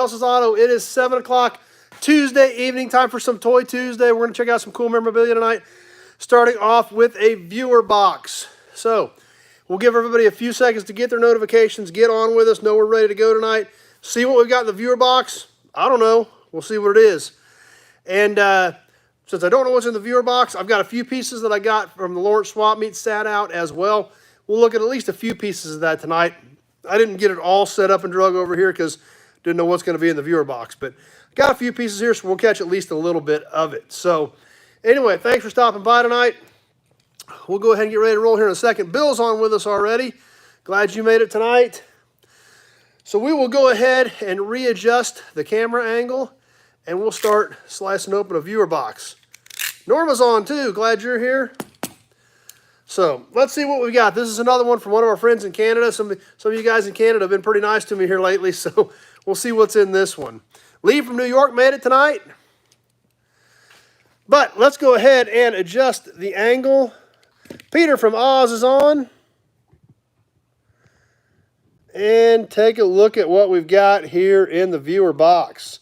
Elsa's Auto. It is 7 o'clock Tuesday evening, time for some Toy Tuesday. We're going to check out some cool memorabilia tonight, starting off with a viewer box. So we'll give everybody a few seconds to get their notifications, get on with us, know we're ready to go tonight. See what we've got in the viewer box? I don't know. We'll see what it is. And since I don't know what's in the viewer box, I've got a few pieces that I got from the Lawrence Swap Meet sat out as well. We'll look at least a few pieces of that tonight. I didn't get it all set up and drug over here because didn't know what's going to be in the viewer box. But got a few pieces here, so we'll catch at least a little bit of it. So anyway, thanks for stopping by tonight. We'll go ahead and get ready to roll here in a second. Bill's on with us already. Glad you made it tonight. So we will go ahead and readjust the camera angle, and we'll start slicing open a viewer box. Norma's on too. Glad you're here. So let's see what we got. This is another one from one of our friends in Canada. Some of you guys in Canada have been pretty nice to me here lately, so we'll see what's in this one. Lee from New York made it tonight. But let's go ahead and adjust the angle. Peter from Oz is on. And take a look at what we've got here in the viewer box.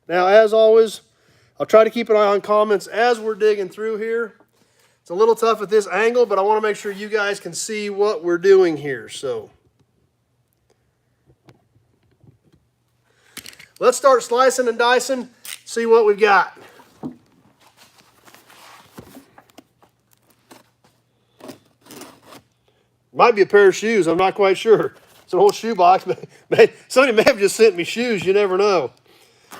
Now, as always, I'll try to keep an eye on comments as we're digging through here. It's a little tough at this angle, but I want to make sure you guys can see what we're doing here. So let's start slicing and dicing, see what we've got. Might be a pair of shoes, I'm not quite sure. It's an old shoe box, but somebody may have just sent me shoes, you never know.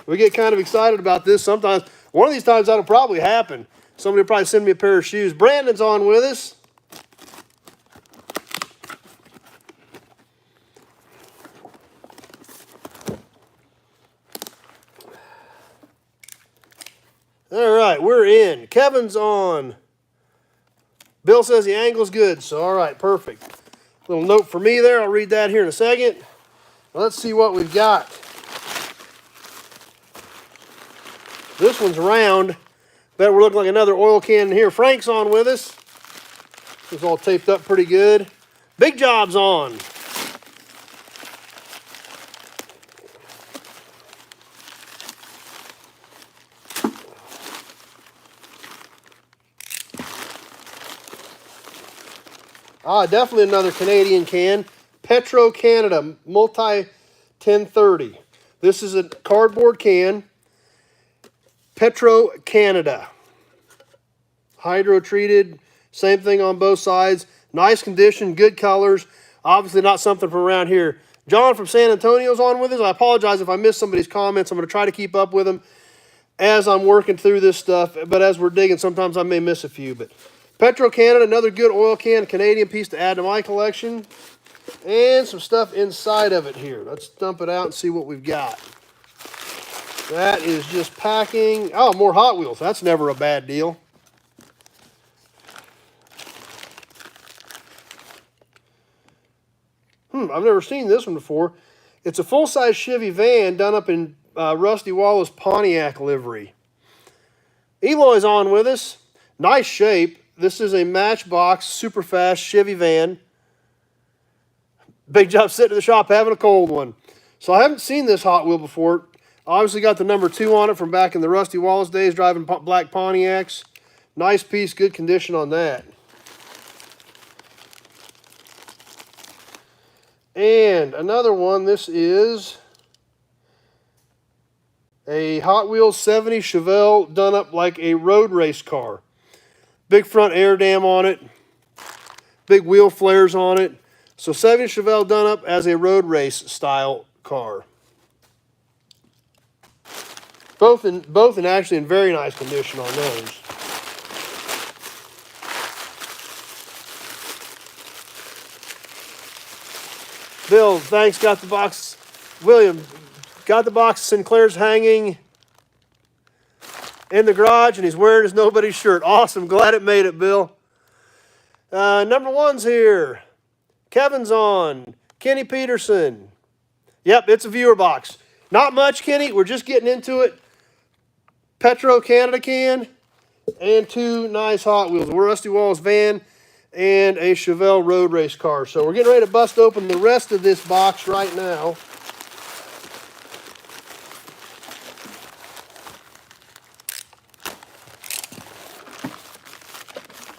We get kind of excited about this sometimes. One of these times that'll probably happen. Somebody will probably send me a pair of shoes. Brandon's on with us. All right, we're in. Kevin's on. Bill says the angle's good, so all right, perfect. Little note for me there. I'll read that here in a second. Let's see what we've got. This one's round. Bet we're looking like another oil can in here. Frank's on with us. It's all taped up pretty good. Big Job's on. Definitely another Canadian can. Petro Canada Multi 1030. This is a cardboard can. Petro Canada. Hydro treated. Same thing on both sides. Nice condition, good colors. Obviously not something from around here. John from San Antonio's on with us. I apologize if I missed somebody's comments. I'm going to try to keep up with them as I'm working through this stuff. But as we're digging, sometimes I may miss a few. But Petro Canada, another good oil can, Canadian piece to add to my collection. And some stuff inside of it here. Let's dump it out and see what we've got. That is just packing. Oh, more Hot Wheels. That's never a bad deal. I've never seen this one before. It's a full-size Chevy van done up in Rusty Wallace Pontiac livery. Eloy's on with us. Nice shape. This is a Matchbox super fast Chevy van. Big Job sitting in the shop having a cold one. So I haven't seen this Hot Wheel before. Obviously got the number 2 on it from back in the Rusty Wallace days driving black Pontiacs. Nice piece, good condition on that. And another one, this is a Hot Wheels 70 Chevelle done up like a road race car. Big front air dam on it. Big wheel flares on it. So 70 Chevelle done up as a road race style car. Both in actually in very nice condition on those. Bill, thanks, got the box. William, got the box. Sinclair's hanging in the garage, and he's wearing his Nobody's shirt. Awesome, glad it made it, Bill. Number 1's here. Kevin's on. Kenny Peterson. Yep, it's a viewer box. Not much, Kenny. We're just getting into it. Petro Canada can and 2 nice Hot Wheels. A Rusty Wallace van and a Chevelle road race car. So we're getting ready to bust open the rest of this box right now.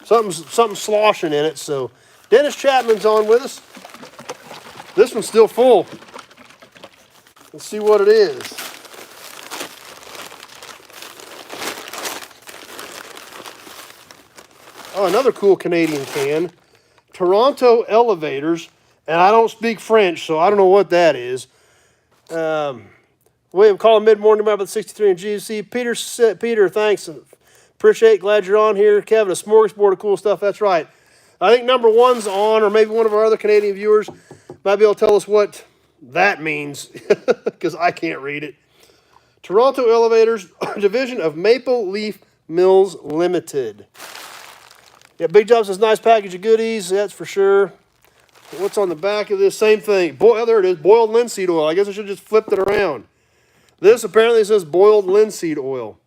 something sloshing in it. So Dennis Chapman's on with us. This one's still full. Let's see what it is. Oh, another cool Canadian can. Toronto Elevators. And I don't speak French, so I don't know what that is. William, call mid-morning about the 63 and GC. Peter, thanks. Appreciate it. Glad you're on here. Kevin, a smorgasbord of cool stuff. That's right. I think number one's on, or maybe one of our other Canadian viewers might be able to tell us what that means, because I can't read it. Toronto Elevators, division of Maple Leaf Mills Limited. Yeah, Big Job says nice package of goodies. That's for sure. What's on the back of this? Same thing. There it is. Boiled linseed oil. I guess I should have just flipped it around. This apparently says boiled linseed oil.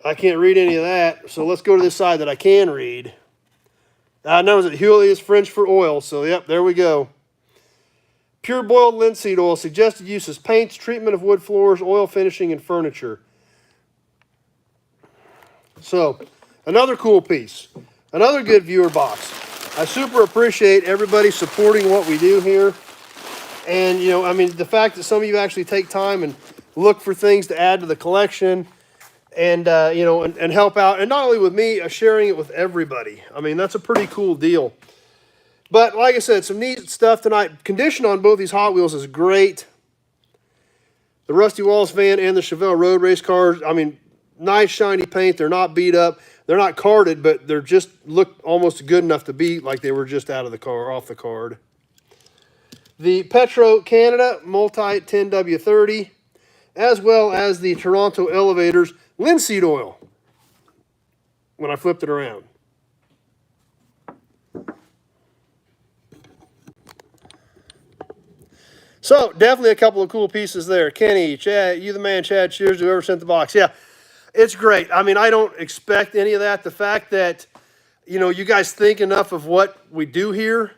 I can't read any of that, so let's go to this side that I can read. I know that Hewlett is French for oil, so yep, there we go. Pure boiled linseed oil. Suggested uses: paints, treatment of wood floors, oil finishing, and furniture. So, another cool piece. Another good viewer box. I super appreciate everybody supporting what we do here. And, you know, I mean, the fact that some of you actually take time and look for things to add to the collection and, you know, and help out. And not only with me, sharing it with everybody. I mean, that's a pretty cool deal. But, like I said, some neat stuff tonight. Condition on both these Hot Wheels is great. The Rusty Wallace van and the Chevelle Road Race cars, I mean, nice shiny paint. They're not beat up. They're not carded, but they're just look almost good enough to be like they were just out of the car, off the card. The Petro Canada Multi 10W30, as well as the Toronto Elevators linseed oil. When I flipped it around. So definitely a couple of cool pieces there. Kenny, Chad, you the man, Chad. Cheers to whoever sent the box. Yeah. It's great. I mean, I don't expect any of that. The fact that, you know, you guys think enough of what we do here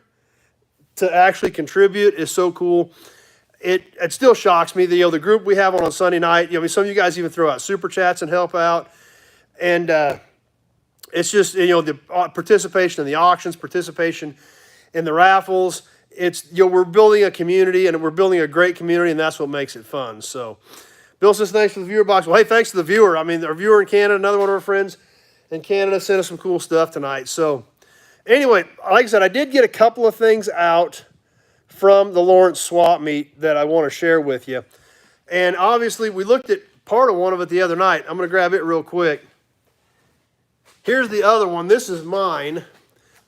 to actually contribute is so cool. It still shocks me. The group we have on Sunday night, you know, some of you guys even throw out super chats and help out. And it's just, you know, the participation in the auctions, participation in the raffles. It's, you know, we're building a community, and we're building a great community, and that's what makes it fun. So Bill says, thanks for the viewer box. Well, hey, thanks to the viewer. I mean, our viewer in Canada, another one of our friends in Canada, sent us some cool stuff tonight. So, anyway, like I said, I did get a couple of things out from the Lawrence Swap Meet that I want to share with you. And obviously, we looked at part of one of it the other night. I'm going to grab it real quick. Here's the other one. This is mine,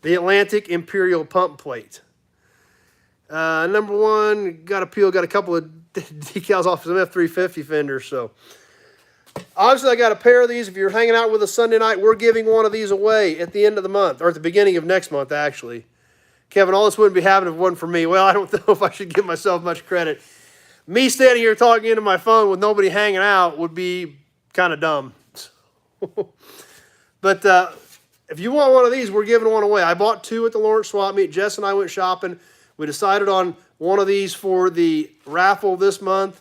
the Atlantic Imperial Pump Plate. Number one, got a couple of decals off some F350 fenders. So obviously I got a pair of these. If you're hanging out with us Sunday night, we're giving one of these away at the end of the month, or at the beginning of next month, actually. Kevin, all this wouldn't be happening if it wasn't for me. Well, I don't know if I should give myself much credit. Me standing here talking into my phone with nobody hanging out would be kind of dumb. But if you want one of these, we're giving one away. I bought two at the Lawrence Swap Meet. Jess and I went shopping. We decided on one of these for the raffle this month.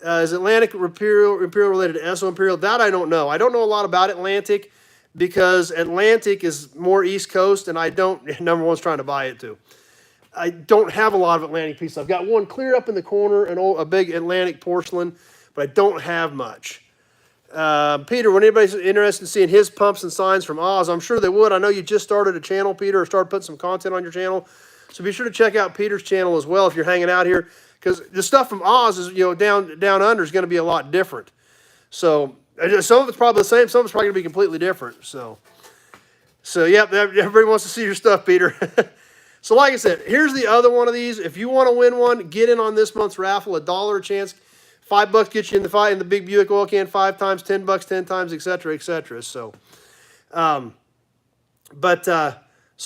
Is Atlantic Imperial related to Esso Imperial? That I don't know. I don't know a lot about Atlantic because Atlantic is more East Coast, and I don't, number one's trying to buy it too. I don't have a lot of Atlantic pieces. I've got one clear up in the corner, a big Atlantic porcelain, but I don't have much. Peter, when anybody's interested in seeing his pumps and signs from Oz, I'm sure they would. I know you just started a channel, Peter, or started putting some content on your channel. So be sure to check out Peter's channel as well if you're hanging out here, because the stuff from Oz is, you know, down under is going to be a lot different. So some of it's probably the same, some of it's probably going to be completely different. So yep, everybody wants to see your stuff, Peter. So like I said, here's the other one of these. If you want to win one, get in on this month's raffle. $1 a chance. $5 gets you in the big Buick oil can 5 times, $10 10 times, etc., etc. So, so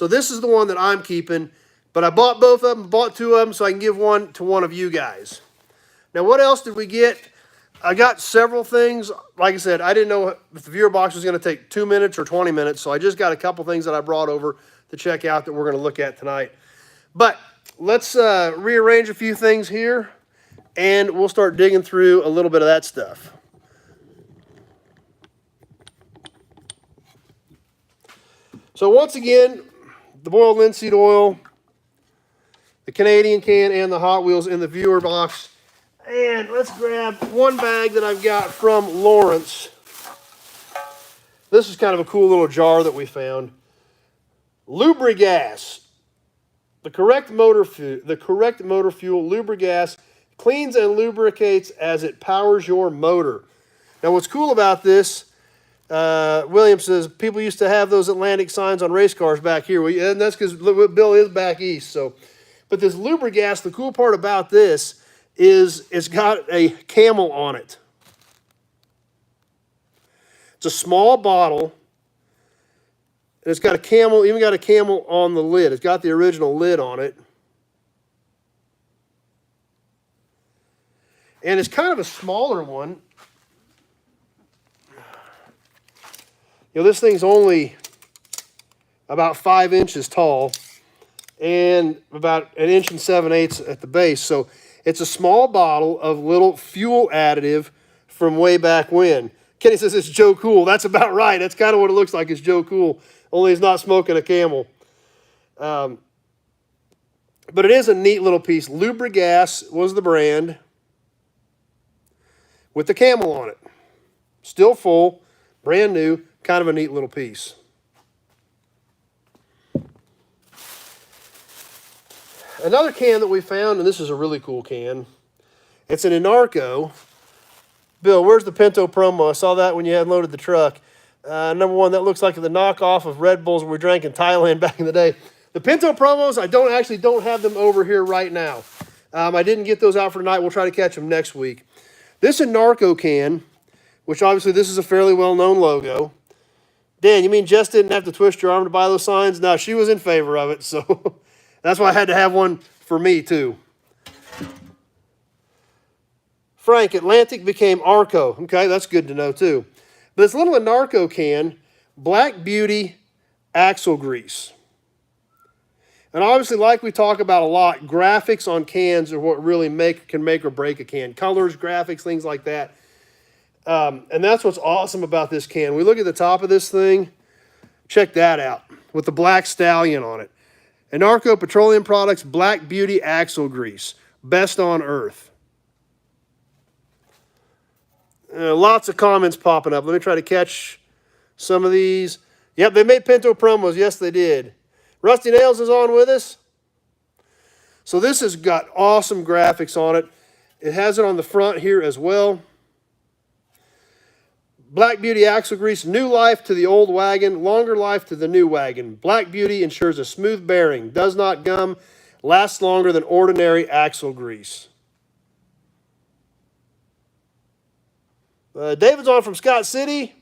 this is the one that I'm keeping. But I bought both of them, bought two of them, so I can give one to one of you guys. Now, what else did we get? I got several things. Like I said, I didn't know if the viewer box was going to take 2 minutes or 20 minutes, so I just got a couple things that I brought over to check out that we're going to look at tonight. But let's rearrange a few things here, and we'll start digging through a little bit of that stuff. So once again, the boiled linseed oil, the Canadian can, and the Hot Wheels in the viewer box. And let's grab one bag that I've got from Lawrence. This is kind of a cool little jar that we found. Lubrigas. The correct motor fuel, Lubrigas, cleans and lubricates as it powers your motor. Now what's cool about this, William says, people used to have those Atlantic signs on race cars back here. And that's because Bill is back east. So, but this Lubrigas, the cool part about this is it's got a camel on it. It's a small bottle. And it's got a camel, even got a camel on the lid. It's got the original lid on it. And it's kind of a smaller one. You know, this thing's only about 5 inches tall and about 1 7/8 inches at the base. So it's a small bottle of little fuel additive from way back when. Kenny says it's Joe Cool. That's about right. That's kind of what it looks like. It's Joe Cool. Only he's not smoking a Camel. But it is a neat little piece. Lubrigas was the brand with the camel on it. Still full, brand new, kind of a neat little piece. Another can that we found, and this is a really cool can. It's an Inarco. Bill, where's the Pinto promo? I saw that when you had loaded the truck. Number one, that looks like the knockoff of Red Bulls we drank in Thailand back in the day. The Pinto promos, I don't have them over here right now. I didn't get those out for tonight. We'll try to catch them next week. This Inarco can, which obviously this is a fairly well-known logo. Dan, you mean Jess didn't have to twist your arm to buy those signs? No, she was in favor of it, so that's why I had to have one for me too. Frank, Atlantic became Arco. Okay, that's good to know too. But this little Inarco can, Black Beauty axle grease. And obviously, like we talk about a lot, graphics on cans are what really can make or break a can. Colors, graphics, things like that. And that's what's awesome about this can. We look at the top of this thing, check that out, with the black stallion on it. Inarco Petroleum Products Black Beauty axle grease. Best on earth. Lots of comments popping up. Let me try to catch some of these. Yep, they made Pinto promos. Yes, they did. Rusty Nails is on with us. So this has got awesome graphics on it. It has it on the front here as well. Black Beauty axle grease, new life to the old wagon, longer life to the new wagon. Black Beauty ensures a smooth bearing, does not gum, lasts longer than ordinary axle grease. David's on from Scott City.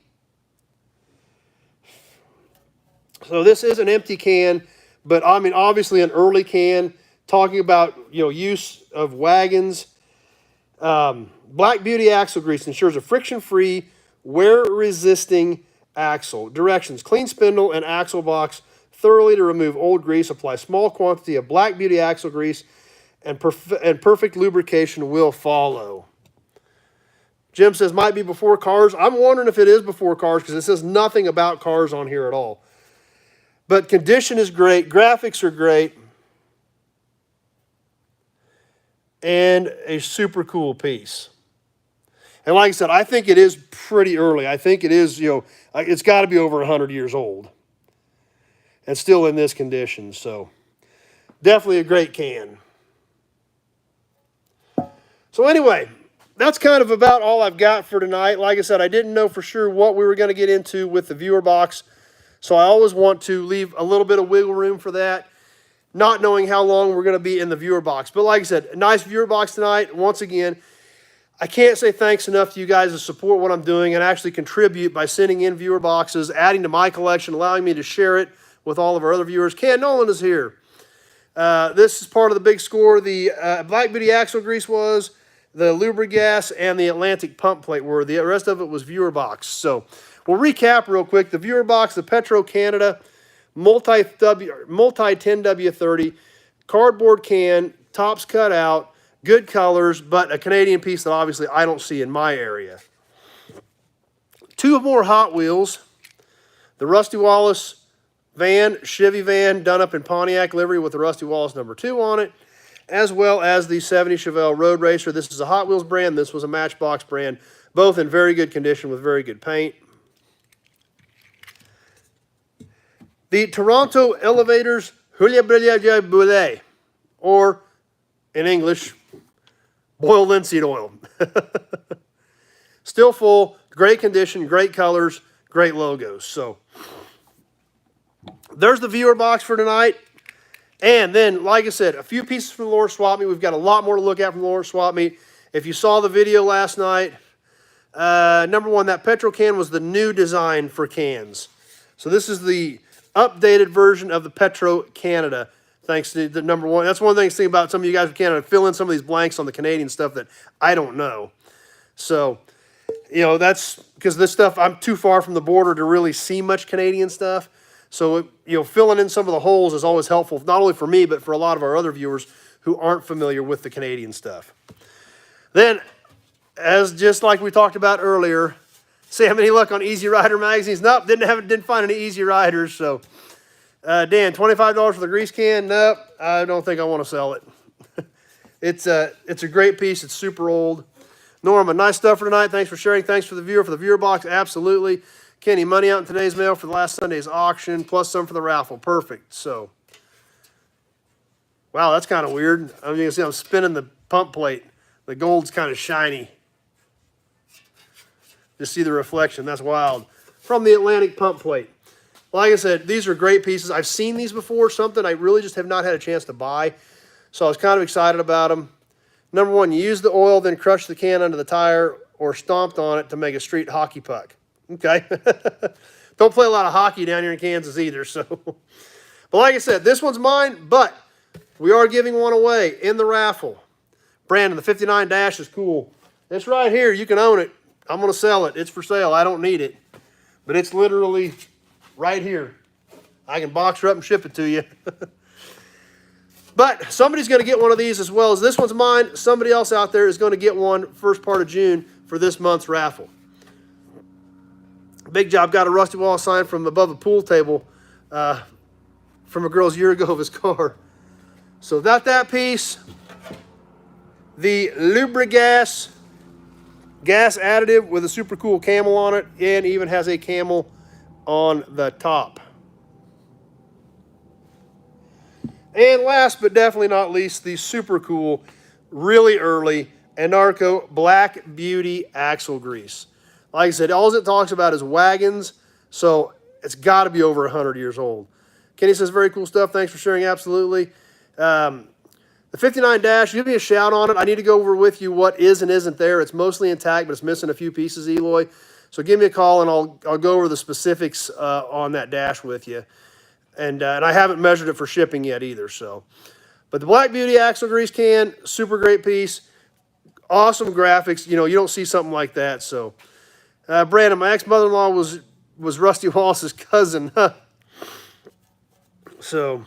So this is an empty can, but I mean obviously an early can, talking about use of wagons. Black Beauty axle grease ensures a friction-free, wear-resisting axle. Directions: clean spindle and axle box thoroughly to remove old grease. Apply small quantity of Black Beauty axle grease, and perfect lubrication will follow. Jim says, might be before cars. I'm wondering if it is before cars because it says nothing about cars on here at all. But condition is great. Graphics are great. And a super cool piece. And like I said, I think it is pretty early. I think it is, it's got to be over 100 years old. And still in this condition. So definitely a great can. So anyway, that's kind of about all I've got for tonight. Like I said, I didn't know for sure what we were going to get into with the viewer box. So I always want to leave a little bit of wiggle room for that, not knowing how long we're going to be in the viewer box. But like I said, a nice viewer box tonight. Once again, I can't say thanks enough to you guys to support what I'm doing and actually contribute by sending in viewer boxes, adding to my collection, allowing me to share it with all of our other viewers. Ken Nolan is here. This is part of the big score. The Black Beauty axle grease was, the Lubrigas and the Atlantic pump plate were. The rest of it was viewer box. So we'll recap real quick. The viewer box, the Petro Canada multi-10W30, cardboard can, tops cut out, good colors, but a Canadian piece that obviously I don't see in my area. 2 more Hot Wheels, the Rusty Wallace van, Chevy van, done up in Pontiac livery with the Rusty Wallace #2 on it, as well as the 70 Chevelle Road Racer. This is a Hot Wheels brand. This was a Matchbox brand, both in very good condition with very good paint. The Toronto Elevators Huile Boulet, or in English, boiled linseed oil. Still full, great condition, great colors, great logos. So there's the viewer box for tonight. And then, like I said, a few pieces from the Lawrence Swap Meet. We've got a lot more to look at from the Lawrence Swap Meet. If you saw the video last night, number one, that Petro can was the new design for cans. So this is the updated version of the Petro Canada, thanks to the number one. That's one thing to think about some of you guys from Canada. Fill in some of these blanks on the Canadian stuff that I don't know. So, you know, that's because this stuff, I'm too far from the border to really see much Canadian stuff. So, you know, filling in some of the holes is always helpful, not only for me, but for a lot of our other viewers who aren't familiar with the Canadian stuff. Then, as just like we talked about earlier, Sam, any luck on Easy Rider magazines? Nope, didn't find any Easy Riders. So, Dan, $25 for the grease can? Nope, I don't think I want to sell it. It's a great piece. It's super old. Norma, nice stuff for tonight. Thanks for sharing. Thanks for the viewer box. Absolutely. Kenny, money out in today's mail for the last Sunday's auction, plus some for the raffle. Perfect. So, wow, that's kind of weird. I mean, you can see I'm spinning the pump plate. The gold's kind of shiny. Just see the reflection. That's wild. From the Atlantic pump plate. Like I said, these are great pieces. I've seen these before, something I really just have not had a chance to buy. So I was kind of excited about them. Number one, you use the oil, then crush the can under the tire or stomped on it to make a street hockey puck. Okay. Don't play a lot of hockey down here in Kansas either. So, but like I said, this one's mine, but we are giving one away in the raffle. Brandon, the 59 Dash is cool. It's right here. You can own it. I'm going to sell it. It's for sale. I don't need it. But it's literally right here. I can box her up and ship it to you. But somebody's going to get one of these as well as this one's mine. Somebody else out there is going to get one first part of June for this month's raffle. Big Job got a Rusty Wallace sign from above a pool table from a girl's year ago of his car. So that piece, the Lubrigas gas additive with a super cool camel on it, and even has a camel on the top. And last but definitely not least, the super cool, really early Anarco Black Beauty axle grease. Like I said, all it talks about is wagons, so it's got to be over 100 years old. Kenny says, very cool stuff. Thanks for sharing, absolutely. The 59 Dash, give me a shout on it. I need to go over with you what is and isn't there. It's mostly intact, but it's missing a few pieces, Eloy. So give me a call, and I'll go over the specifics on that Dash with you. And I haven't measured it for shipping yet either. So, but the Black Beauty axle grease can, super great piece. Awesome graphics. You know, you don't see something like that. So, Brandon, my ex-mother-in-law was Rusty Wallace's cousin. So,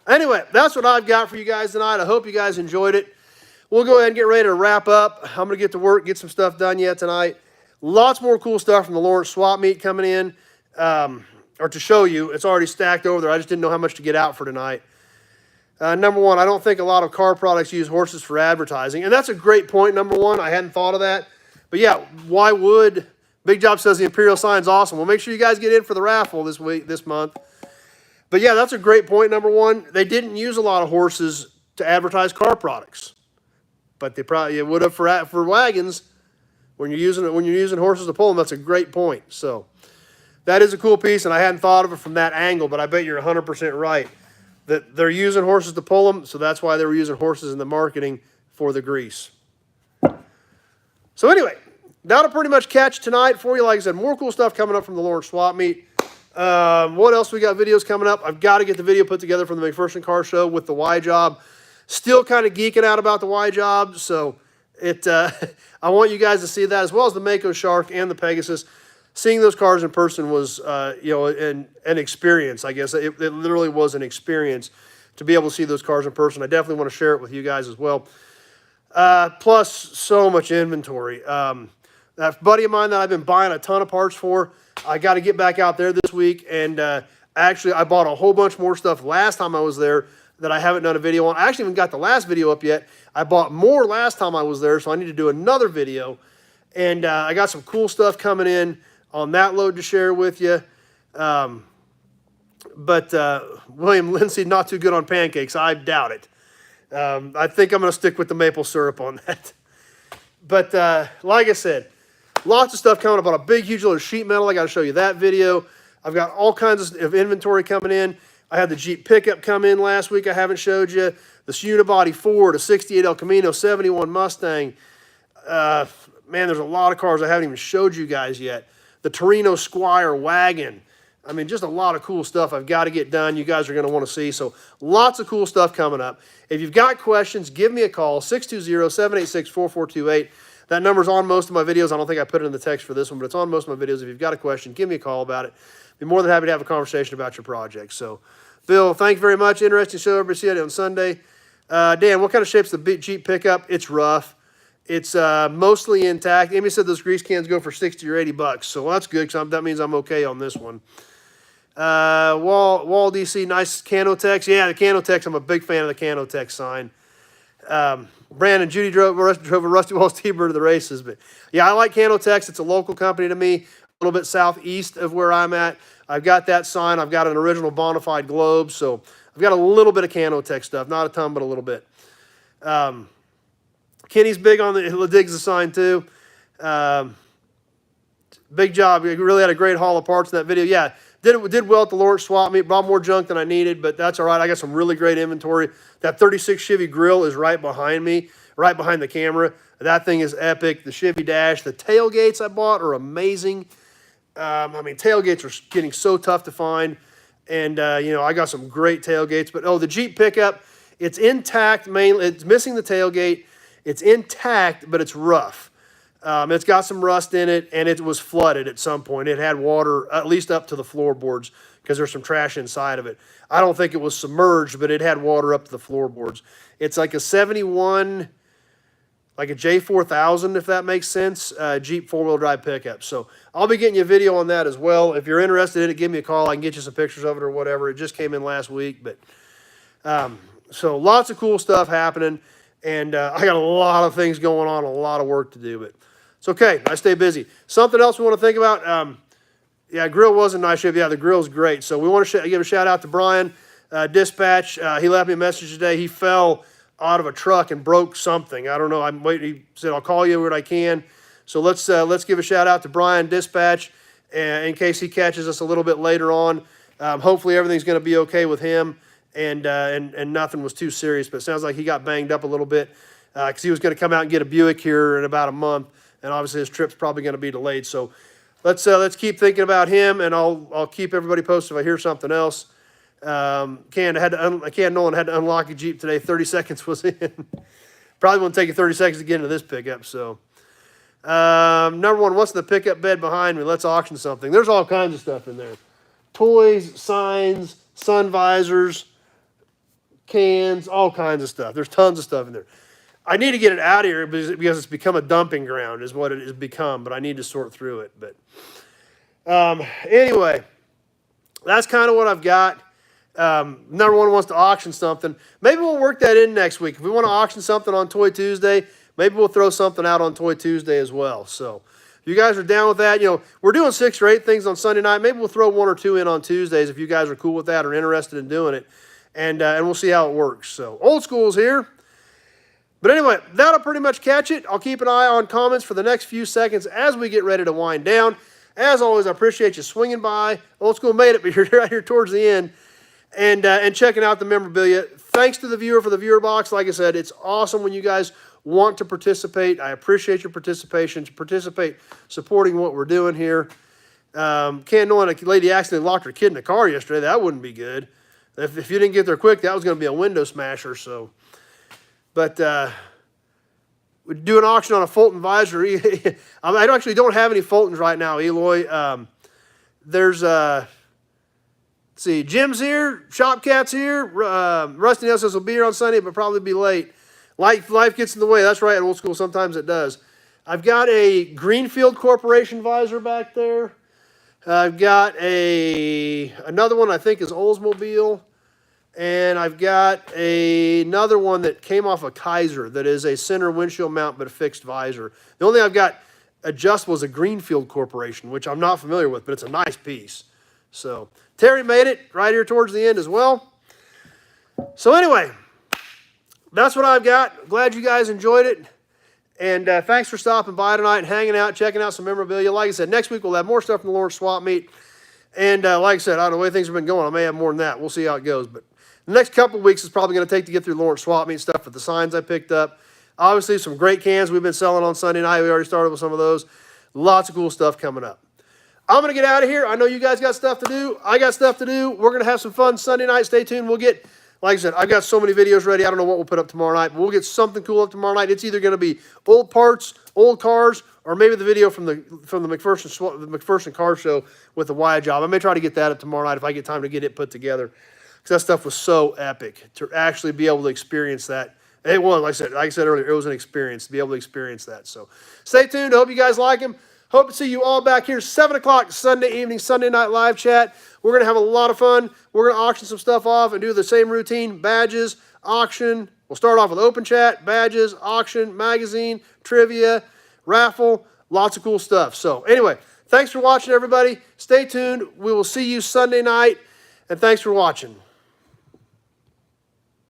anyway, that's what I've got for you guys tonight. I hope you guys enjoyed it. We'll go ahead and get ready to wrap up. I'm going to get to work, get some stuff done yet tonight. Lots more cool stuff from the Lawrence Swap Meet coming in, or to show you. It's already stacked over there. I just didn't know how much to get out for tonight. Number one, I don't think a lot of car products use horses for advertising. And that's a great point, number one. I hadn't thought of that. But yeah, why would... Big Job says the Imperial sign's awesome. Well, make sure you guys get in for the raffle this month. But yeah, that's a great point, number one. They didn't use a lot of horses to advertise car products. But they probably would have for wagons. When you're using horses to pull them, that's a great point. So that is a cool piece, and I hadn't thought of it from that angle, but I bet you're 100% right. That they're using horses to pull them, so that's why they were using horses in the marketing for the grease. So anyway, that'll pretty much catch tonight for you. Like I said, more cool stuff coming up from the Lawrence Swap Meet. What else we got videos coming up? I've got to get the video put together from the McPherson Car Show with the Y Job. Still kind of geeking out about the Y Job, so I want you guys to see that, as well as the Mako Shark and the Pegasus. Seeing those cars in person was, an experience, I guess. It literally was an experience to be able to see those cars in person. I definitely want to share it with you guys as well. Plus, so much inventory. That buddy of mine that I've been buying a ton of parts for, I got to get back out there this week, and Actually, I bought a whole bunch more stuff last time I was there that I haven't done a video on. I actually haven't got the last video up yet. I bought more last time I was there, so I need to do another video. And I got some cool stuff coming in on that load to share with you. But William Lindsay, not too good on pancakes. I doubt it. I think I'm going to stick with the maple syrup on that. But like I said, lots of stuff coming up on a big, huge load of sheet metal. I got to show you that video. I've got all kinds of inventory coming in. I had the Jeep pickup come in last week. I haven't showed you. This Unibody Ford, a 68 El Camino, 71 Mustang. Man, there's a lot of cars I haven't even showed you guys yet. The Torino Squire wagon. I mean, just a lot of cool stuff I've got to get done. You guys are going to want to see. So lots of cool stuff coming up. If you've got questions, give me a call, 620-786-4428. That number's on most of my videos. I don't think I put it in the text for this one, but it's on most of my videos. If you've got a question, give me a call about it. Be more than happy to have a conversation about your project. So, Bill, thank you very much. Interesting show. Everybody see you on Sunday. Dan, what kind of shape's the Jeep pickup? It's rough. It's mostly intact. Amy said those grease cans go for 60 or 80 bucks. So that's good because that means I'm okay on this one. Wall DC, nice Canotex. Yeah, the Canotex, I'm a big fan of the Canotex sign. Brandon, Judy drove a Rusty Walls T-Bird to the races. But yeah, I like Canotex. It's a local company to me, a little bit southeast of where I'm at. I've got that sign. I've got an original Bonafide Globe. So I've got a little bit of Canotex stuff. Not a ton, but a little bit. Kenny's big on the digs the sign too. Big job. We really had a great haul of parts in that video. Yeah, did well at the Lawrence swap meet. Brought more junk than I needed, but that's all right. I got some really great inventory. That 36 Chevy grill is right behind me, right behind the camera. That thing is epic. The Chevy dash, the tailgates I bought are amazing. I mean, tailgates are getting so tough to find. And, you know, I got some great tailgates. But, the Jeep pickup, it's intact mainly. It's missing the tailgate. It's intact, but it's rough. It's got some rust in it, and it was flooded at some point. It had water at least up to the floorboards because there's some trash inside of it. I don't think it was submerged, but it had water up to the floorboards. It's like a 71, like a J4000, if that makes sense, Jeep four-wheel drive pickup. So I'll be getting you a video on that as well. If you're interested in it, give me a call. I can get you some pictures of it or whatever. It just came in last week. But so lots of cool stuff happening. And I got a lot of things going on, a lot of work to do. But it's okay. I stay busy. Something else we want to think about. Yeah, grill was a nice shape. Yeah, the grill's great. So we want to give a shout out to Brian Dispatch. He left me a message today. He fell out of a truck and broke something. I don't know. I'm waiting. He said, I'll call you when I can. So let's give a shout out to Brian Dispatch in case he catches us a little bit later on. Hopefully everything's going to be okay with him and nothing was too serious. But it sounds like he got banged up a little bit because he was going to come out and get a Buick here in about a month. And obviously his trip's probably going to be delayed. So let's keep thinking about him, and I'll keep everybody posted if I hear something else. Nolan had to unlock a Jeep today. 30 seconds was in. Probably won't take you 30 seconds to get into this pickup. So number one, what's in the pickup bed behind me? Let's auction something. There's all kinds of stuff in there. Toys, signs, sun visors, cans, all kinds of stuff. There's tons of stuff in there. I need to get it out of here because it's become a dumping ground is what it has become, but I need to sort through it. But anyway, that's kind of what I've got. Number one wants to auction something. Maybe we'll work that in next week. If we want to auction something on Toy Tuesday, maybe we'll throw something out on Toy Tuesday as well. So if you guys are down with that, we're doing 6 or 8 things on Sunday night. Maybe we'll throw 1 or 2 in on Tuesdays if you guys are cool with that or interested in doing it. And we'll see how it works. So Old School's here. But anyway, that'll pretty much catch it. I'll keep an eye on comments for the next few seconds as we get ready to wind down. As always, I appreciate you swinging by. Old School made it, but you're right here towards the end. And checking out the memorabilia. Thanks to the viewer for the viewer box. Like I said, it's awesome when you guys want to participate. I appreciate your participation. To participate, supporting what we're doing here. Can't know when a lady accidentally locked her kid in the car yesterday. That wouldn't be good. If you didn't get there quick, that was going to be a window smasher. So, but we do an auction on a Fulton visor. I actually don't have any Fultons right now, Eloy. There's let's see, Jim's here, Shopcat's here. Rusty Nail says he'll be here on Sunday, but probably be late. Life gets in the way. That's right, at Old School. Sometimes it does. I've got a Greenfield Corporation visor back there. I've got another one I think is Oldsmobile. And I've got another one that came off a Kaiser that is a center windshield mount but a fixed visor. The only thing I've got adjustable is a Greenfield Corporation, which I'm not familiar with, but it's a nice piece. So Terry made it right here towards the end as well. So anyway, that's what I've got. Glad you guys enjoyed it. And thanks for stopping by tonight and hanging out, checking out some memorabilia. Like I said, next week we'll have more stuff from the Lawrence Swap Meet. And like I said, I don't know the way things have been going. I may have more than that. We'll see how it goes. But the next couple of weeks is probably going to take to get through Lawrence Swap Meet stuff with the signs I picked up. Obviously, some great cans we've been selling on Sunday night. We already started with some of those. Lots of cool stuff coming up. I'm going to get out of here. I know you guys got stuff to do. I got stuff to do. We're going to have some fun Sunday night. Stay tuned. We'll get, like I said, I've got so many videos ready. I don't know what we'll put up tomorrow night, but we'll get something cool up tomorrow night. It's either going to be old parts, old cars, or maybe the video from the McPherson Car Show with the Wyatt job. I may try to get that up tomorrow night if I get time to get it put together. Because that stuff was so epic to actually be able to experience that. It was, like I said earlier, it was an experience to be able to experience that. So stay tuned. I hope you guys like them. Hope to see you all back here 7 o'clock Sunday evening, Sunday night live chat. We're going to have a lot of fun. We're going to auction some stuff off and do the same routine. Badges, auction. We'll start off with open chat, badges, auction, magazine, trivia, raffle, lots of cool stuff. So anyway, thanks for watching, everybody. Stay tuned. We will see you Sunday night, and thanks for watching.